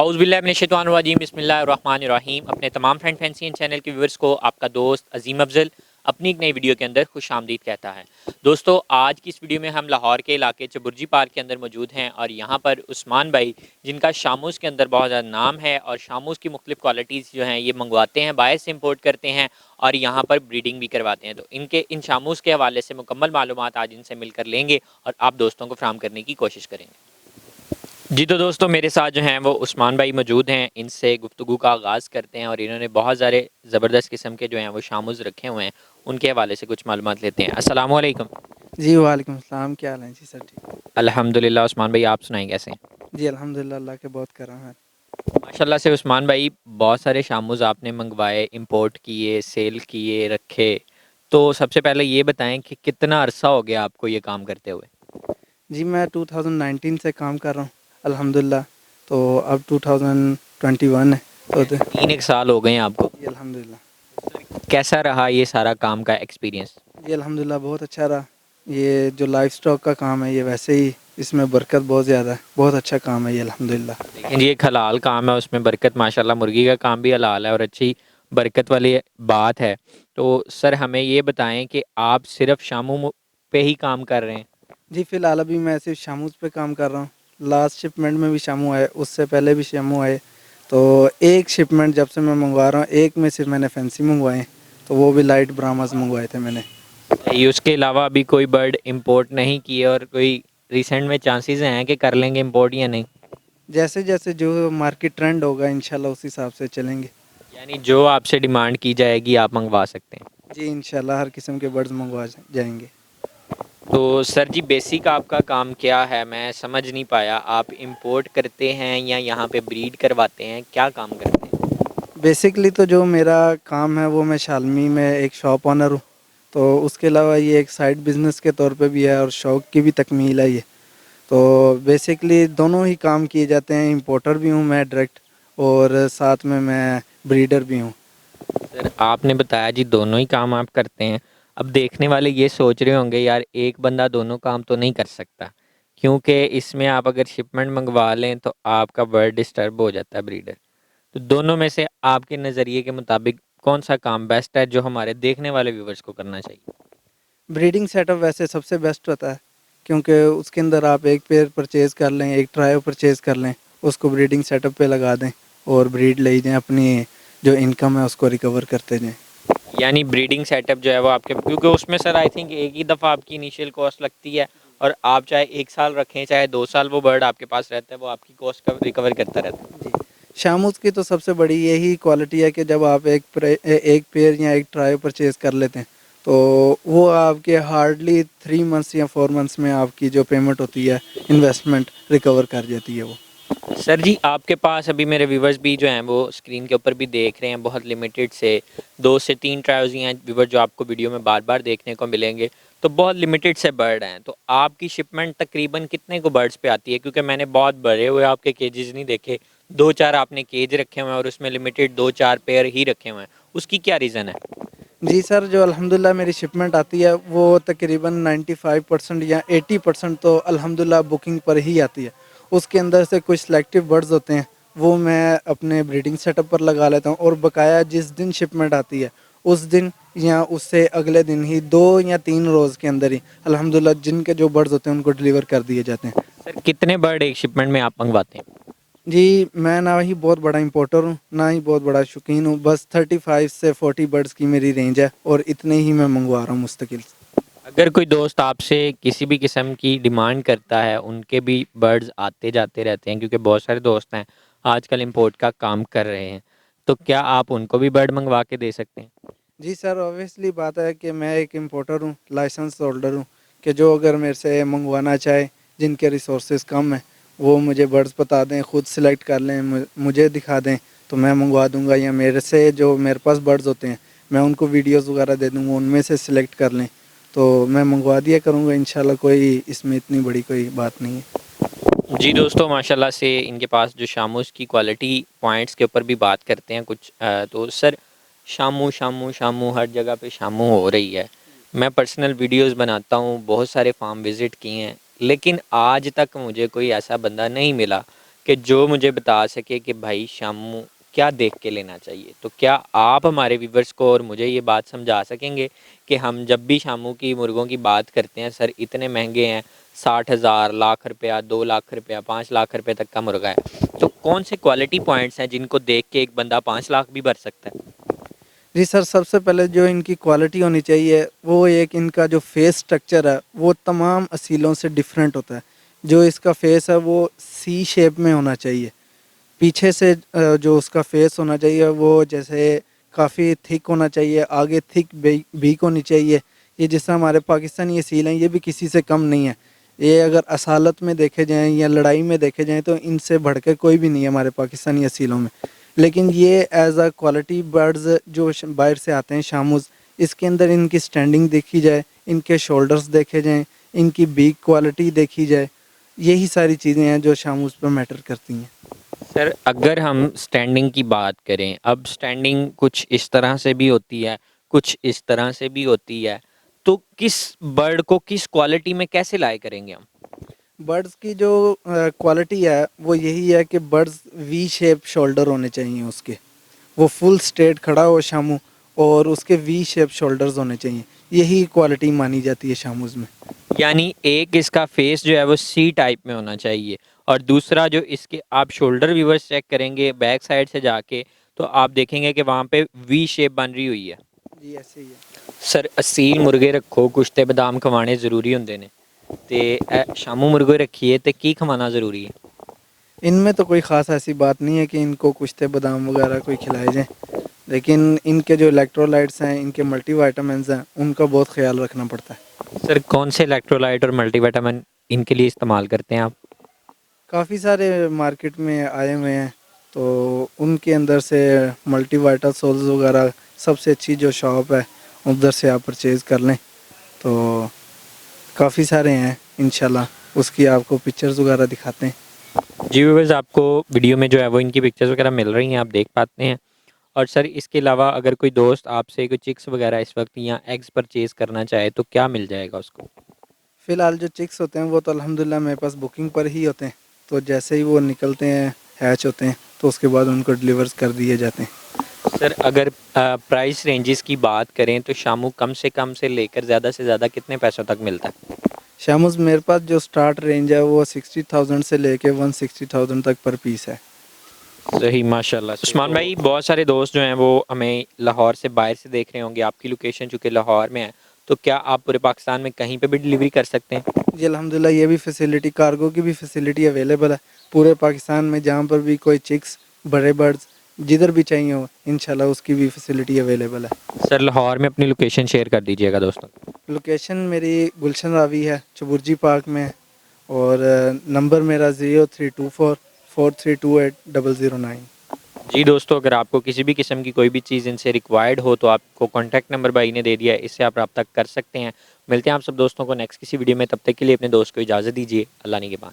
औज़ुबिल्लाहि बिस्मिल्लाहिर्रहमानिर्रहीम। अपने तमाम फ्रेंड फैंसी चैनल के व्यूअर्स को आपका दोस्त अजीम अफजल अपनी एक नई वीडियो के अंदर खुश आमदीद कहता है। दोस्तों, आज की इस वीडियो में हम लाहौर के इलाके चबुर्जी पार्क के अंदर मौजूद हैं और यहाँ पर उस्मान भाई, जिनका शामूस के अंदर बहुत ज़्यादा नाम है और शामूस की मुख्तलिफ क्वालिटीज़ जो हैं ये मंगवाते हैं, बाहर से इम्पोर्ट करते हैं और यहाँ पर ब्रीडिंग भी करवाते हैं। तो इनके इन शामूस के हवाले से मुकम्मल मालूमात आज इनसे मिलकर लेंगे और आप दोस्तों को फ्राहम करने की कोशिश करेंगे। जी तो दोस्तों, मेरे साथ जो हैं वो उस्मान भाई मौजूद हैं। इनसे गुफ्तगू का आगाज़ करते हैं और इन्होंने बहुत सारे ज़बरदस्त किस्म के जो हैं वो शामुज़ रखे हुए हैं, उनके हवाले से कुछ मालूमात लेते हैं। अस्सलाम वालेकुम। जी वालेकुम अस्सलाम, क्या हाल है जी सर? ठीक अल्हम्दुलिल्लाह। उस्मान भाई, आप सुनाएं कैसे हैं? जी, अल्हम्दुलिल्लाह, अल्लाह के बहुत करम है। माशाल्लाह से उस्मान भाई, बहुत सारे शामुज़ आपने मंगवाए, इंपोर्ट किए, सेल किए, रखे। तो सबसे पहले ये बताएं कि कितना अरसा हो गया आपको ये काम करते हुए? जी मैं 2019 से काम कर रहा हूँ अल्हम्दुलिल्लाह। तो अब 2021 है तो 3 एक साल हो गए हैं आपको। जी अल्हम्दुलिल्लाह। कैसा रहा ये सारा काम का एक्सपीरियंस? जी अल्हम्दुलिल्लाह बहुत अच्छा रहा। ये जो लाइफ स्टॉक का काम है ये वैसे ही इसमें बरकत बहुत ज़्यादा है, बहुत अच्छा काम है ये अल्हम्दुलिल्लाह। लेकिन ये एक हलाल काम है, उसमें बरकत माशाल्लाह, मुर्गी का काम भी हलाल है और अच्छी बरकत वाली बात है। तो सर हमें ये बताएं कि आप सिर्फ शामू पे ही काम कर रहे हैं? जी फ़िलहाल अभी मैं सिर्फ शामूस पे काम कर रहा हूँ। लास्ट शिपमेंट में भी शामू आए, उससे पहले भी शामू आए। तो एक शिपमेंट जब से मैं मंगवा रहा हूँ, एक में सिर्फ मैंने फैंसी मंगवाए, तो वो भी लाइट ब्राह्मस मंगवाए थे मैंने। ये उसके अलावा अभी कोई बर्ड इंपोर्ट नहीं किए और कोई रिसेंट में चांसेस हैं कि कर लेंगे इंपोर्ट या नहीं? जैसे जैसे जो मार्केट ट्रेंड होगा इंशाल्लाह उस हिसाब से चलेंगे। यानी जो आपसे डिमांड की जाएगी आप मंगवा सकते हैं? जी इंशाल्लाह हर किस्म के बर्ड्स मंगवा जाएंगे। तो सर जी, बेसिक आपका काम क्या है? मैं समझ नहीं पाया। आप इंपोर्ट करते हैं या यहाँ पे ब्रीड करवाते हैं, क्या काम करते हैं? बेसिकली तो जो मेरा काम है वो मैं शालमी में एक शॉप ऑनर हूँ। तो उसके अलावा ये एक साइड बिज़नेस के तौर पे भी है और शौक़ की भी तकमील है ये। तो बेसिकली दोनों ही काम किए जाते हैं। इंपोर्टर भी हूँ मैं डायरेक्ट, और साथ में मैं ब्रीडर भी हूँ। सर आपने बताया जी दोनों ही काम आप करते हैं। अब देखने वाले ये सोच रहे होंगे यार, एक बंदा दोनों काम तो नहीं कर सकता, क्योंकि इसमें आप अगर शिपमेंट मंगवा लें तो आपका बर्ड डिस्टर्ब हो जाता है ब्रीडर। तो दोनों में से आपके नज़रिए के मुताबिक कौन सा काम बेस्ट है जो हमारे देखने वाले व्यूवर्स को करना चाहिए? ब्रीडिंग सेटअप वैसे सबसे बेस्ट होता है, क्योंकि उसके अंदर आप एक पेयर परचेज़ कर लें, एक ट्रायो परचेज़ कर लें, उसको ब्रीडिंग सेटअप पे लगा दें और ब्रीड ले जाएँ, अपनी जो इनकम है उसको रिकवर करते जाएँ। यानी ब्रीडिंग सेटअप जो है वो आपके, क्योंकि उसमें सर आई थिंक एक ही दफ़ा आपकी इनिशियल कॉस्ट लगती है और आप चाहे 1 साल रखें चाहे 2 साल वो बर्ड आपके पास रहता है, वो आपकी कॉस्ट का रिकवर करता रहता है। जी, शामूस की तो सबसे बड़ी यही क्वालिटी है कि जब आप एक पेयर या एक ट्रायो परचेज़ कर लेते हैं तो वो आपके हार्डली 3 मंथ्स या 4 मंथ्स में आपकी जो पेमेंट होती है, इन्वेस्टमेंट रिकवर कर जाती है वो। सर जी, आपके पास अभी मेरे व्यूवर्स भी जो हैं वो स्क्रीन के ऊपर भी देख रहे हैं, बहुत लिमिटेड से 2 से 3 ट्रायल्स ही हैं व्यूवर जो आपको वीडियो में बार बार देखने को मिलेंगे। तो बहुत लिमिटेड से बर्ड हैं, तो आपकी शिपमेंट तकरीबन कितने को बर्ड्स पे आती है? क्योंकि मैंने बहुत बड़े हुए आपके केजेस नहीं देखे, 2-4 आपने केज रखे हुए हैं और उसमें लिमिटेड 2-4 पेयर ही रखे हुए हैं, उसकी क्या रीज़न है? जी सर, जो अल्हम्दुलिल्लाह मेरी शिपमेंट आती है वो तकरीबन 95% या 80% तो अल्हम्दुलिल्लाह बुकिंग पर ही आती है। उसके अंदर से कुछ सिलेक्टिव बर्ड्स होते हैं, वो मैं अपने ब्रीडिंग सेटअप पर लगा लेता हूँ और बकाया जिस दिन शिपमेंट आती है उस दिन या उससे अगले दिन ही 2 या 3 रोज़ के अंदर ही अल्हम्दुलिल्लाह जिनके जो बर्ड्स होते हैं उनको डिलीवर कर दिए जाते हैं। सर कितने बर्ड एक शिपमेंट में आप मंगवाते हैं? जी, मैं ना ही बहुत बड़ा इंपोर्टर हूँ, ना ही बहुत बड़ा शौकीन हूँ, बस 35 से 40 बर्ड्स की मेरी रेंज है और इतने ही मैं मंगवा रहा हूँ मुस्तकिल। अगर कोई दोस्त आपसे किसी भी किस्म की डिमांड करता है, उनके भी बर्ड्स आते जाते रहते हैं, क्योंकि बहुत सारे दोस्त हैं आजकल इंपोर्ट का काम कर रहे हैं, तो क्या आप उनको भी बर्ड मंगवा के दे सकते हैं? जी सर, ऑब्वियसली बात है कि मैं एक इंपोर्टर हूँ, लाइसेंस होल्डर हूँ, कि जो अगर मेरे से मंगवाना चाहे, जिनके रिसोर्सेज कम हैं, वो मुझे बर्ड्स बता दें, खुद सिलेक्ट कर लें, मुझे दिखा दें, तो मैं मंगवा दूंगा। या मेरे से जो मेरे पास बर्ड्स होते हैं मैं उनको वीडियोस वगैरह दे दूंगा, उनमें से सिलेक्ट कर लें तो मैं मंगवा दिया करूँगा इंशाल्लाह। कोई इसमें इतनी बड़ी कोई बात नहीं है। जी दोस्तों, माशाल्लाह से इनके पास जो शामूस की क्वालिटी पॉइंट्स के ऊपर भी बात करते हैं कुछ। तो सर, शामू शामू शामू हर जगह पे शामू हो रही है। मैं पर्सनल वीडियोस बनाता हूँ, बहुत सारे फार्म विज़िट किए हैं, लेकिन आज तक मुझे कोई ऐसा बंदा नहीं मिला कि जो मुझे बता सके कि भाई शामू क्या देख के लेना चाहिए। तो क्या आप हमारे व्यूवर्स को और मुझे ये बात समझा सकेंगे कि हम जब भी शामू की मुर्गों की बात करते हैं, सर इतने महंगे हैं, 60,000, लाख रुपया, 2 लाख रुपया, 5 लाख रुपये तक का मुर्गा है, तो कौन से क्वालिटी पॉइंट्स हैं जिनको देख के एक बंदा 5 लाख भी भर सकता है? जी सर, सबसे पहले जो इनकी क्वालिटी होनी चाहिए वो एक इनका जो फेस स्ट्रक्चर है वो तमाम असीलों से डिफरेंट होता है। जो इसका फेस है वो सी शेप में होना चाहिए। पीछे से जो उसका फेस होना चाहिए वो जैसे काफ़ी थिक होना चाहिए, आगे थिक बीक होनी चाहिए। ये जैसे हमारे पाकिस्तानी असील हैं ये भी किसी से कम नहीं है। ये अगर असालत में देखे जाएँ या लड़ाई में देखे जाएँ तो इनसे बढ़कर कोई भी नहीं है हमारे पाकिस्तानी असीलों में। लेकिन ये एज़ अ क्वालिटी बर्ड्स जो बाहर से आते हैं शामूज़, इसके अंदर इनकी स्टैंडिंग देखी जाए, इनके शोल्डर्स देखे जाएँ, इनकी बीक क्वालिटी देखी जाए, यही सारी चीज़ें हैं जो शामूज़ पर मैटर करती हैं। सर अगर हम स्टैंडिंग की बात करें, अब स्टैंडिंग कुछ इस तरह से भी होती है, कुछ इस तरह से भी होती है, तो किस बर्ड को किस क्वालिटी में कैसे लाए करेंगे हम? बर्ड्स की जो क्वालिटी है वो यही है कि बर्ड्स वी शेप शोल्डर होने चाहिए उसके। वो फुल स्ट्रेट खड़ा हो शामू और उसके वी शेप शोल्डर्स होने चाहिए। यही क्वालिटी मानी जाती है शामूज़ में। यानी एक इसका फेस जो है वो सी टाइप में होना चाहिए, और दूसरा जो इसके आप शोल्डर व्यूवर्स चेक करेंगे बैक साइड से जाके, तो आप देखेंगे कि वहाँ पे वी शेप बन रही हुई है। जी ऐसे ही है। सर असील मुर्गे रखो, कुछ ते बादाम खवाने ज़रूरी होंगे ने, ते शामू मुर्गे रखिए तो की खवाना ज़रूरी है? इनमें तो कोई ख़ास ऐसी बात नहीं है कि इनको कुश्ते बादाम वगैरह कोई खिलाए जाएँ। लेकिन इनके जो इलेक्ट्रोलाइट्स हैं, इनके मल्टीविटामिन्स हैं, उनका बहुत ख़्याल रखना पड़ता है। सर कौन से इलेक्ट्रोलाइट और मल्टीविटामिन इनके लिए इस्तेमाल करते हैं आप? काफ़ी सारे मार्केट में आए हुए हैं, तो उनके अंदर से मल्टीवाइटा सोल्स वगैरह सबसे अच्छी जो शॉप है, उधर से आप परचेज़ कर लें। तो काफ़ी सारे हैं, इंशाल्लाह उसकी आपको पिक्चर्स वगैरह दिखाते हैं। जी व्यूअर्स, आपको वीडियो में जो है वो इनकी पिक्चर्स वगैरह मिल रही हैं, आप देख पाते हैं। और सर इसके अलावा अगर कोई दोस्त आपसे कोई चिक्स वगैरह इस वक्त या एग्स परचेज़ करना चाहे तो क्या मिल जाएगा उसको? फ़िलहाल जो चिक्स होते हैं वो तो अल्हम्दुलिल्लाह मेरे पास बुकिंग पर ही होते हैं। तो जैसे ही वो निकलते हैं, हैच होते हैं, तो उसके बाद उनको डिलीवर्स कर दिए जाते हैं। सर अगर प्राइस रेंजेस की बात करें तो शामू कम से लेकर ज़्यादा से ज़्यादा कितने पैसों तक मिलता है? शामूज़ मेरे पास जो स्टार्ट रेंज है वो 60,000 से लेके 160,000 तक पर पीस है। सही, माशाल्लाह। उस्मान भाई, बहुत सारे दोस्त जो हैं वो हमें लाहौर से बाहर से देख रहे होंगे, आपकी लोकेशन चूँकि लाहौर में है, तो क्या आप पूरे पाकिस्तान में कहीं पे भी डिलीवरी कर सकते हैं? जी अल्हम्दुलिल्लाह ये भी फैसिलिटी, कार्गो की भी फैसिलिटी अवेलेबल है। पूरे पाकिस्तान में जहाँ पर भी कोई चिक्स, बड़े बर्ड्स जिधर भी चाहिए हो, इंशाल्लाह उसकी भी फैसिलिटी अवेलेबल है। सर लाहौर में अपनी लोकेशन शेयर कर दीजिएगा दोस्तों। लोकेशन मेरी गुलशन रावी है, चबुर्जी पार्क में है, और नंबर मेरा 03244328 009। जी दोस्तों, अगर आपको किसी भी किस्म की कोई भी चीज़ इनसे रिक्वायर्ड हो तो आपको कॉन्टैक्ट नंबर भाई ने दे दिया है, इससे आप रब्ता कर सकते हैं। मिलते हैं आप सब दोस्तों को नेक्स्ट किसी वीडियो में, तब तक के लिए अपने दोस्त को इजाज़त दीजिए। अल्लाह निगहबान।